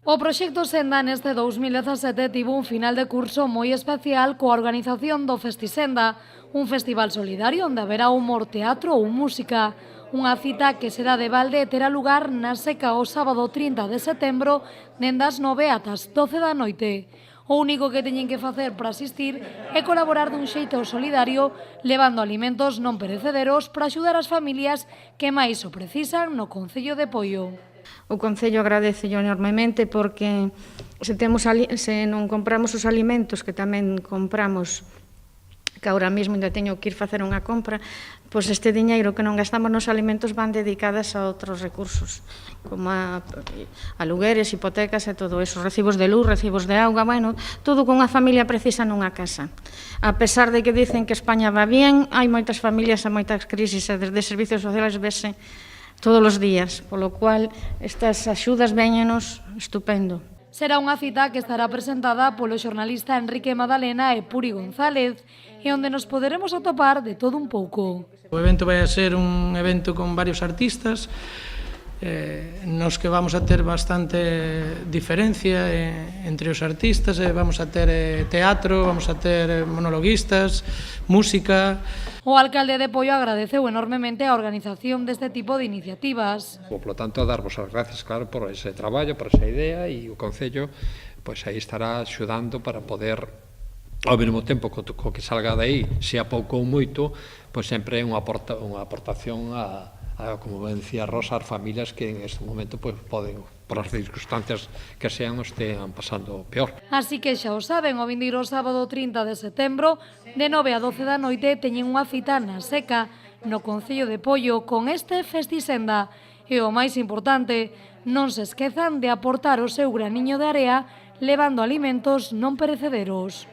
O proxecto Senda neste 2017 tivo un final de curso moi especial coa organización do Festisenda, un festival solidario onde haberá humor, teatro ou música. Unha cita que será de balde e terá lugar na Seca o sábado 30 de setembro, dende as 9 ata as 12 da noite. O único que teñen que facer para asistir é colaborar dun xeito solidario levando alimentos non perecederos para axudar as familias que máis o precisan no Concello de Poio. O Concello agradece enormemente porque se non compramos os alimentos que tamén compramos, que ahora mesmo ainda teño que ir facer unha compra, pois este diñeiro que non gastamos nos alimentos van dedicadas a outros recursos, como a alugueres, hipotecas e todo eso, recibos de luz, recibos de auga, bueno, todo que unha familia precisa nunha casa. A pesar de que dicen que España va bien, hai moitas familias e moitas crisis e desde servicios sociales vese todos os días, polo cual estas axudas véñenos estupendo. Será unha cita que estará presentada polo xornalista Enrique Madalena e Puri González e onde nos poderemos atopar de todo un pouco. O evento vai a ser un evento con varios artistas, nos que vamos a ter bastante diferencia entre os artistas, vamos a ter teatro, vamos a ter monologuistas, música. O alcalde de Poio agradeceu enormemente a organización deste tipo de iniciativas. Por lo tanto, darvos as gracias, claro, por ese traballo, por esa idea, e o Concello pois aí estará axudando para poder, ao mesmo tempo co que salga de aí, se a pouco ou moito, pois sempre é unha aportación como ben decía Rosa, as familias que en este momento pois poden, por as circunstancias que sean, estean pasando peor. Así que xa o saben, o vindeiro sábado 30 de setembro, de 9 a 12 da noite, teñen unha cita na Seca, no Concello de Poio, con este Festisenda. E o máis importante, non se esquezan de aportar o seu graniño de area levando alimentos non perecederos.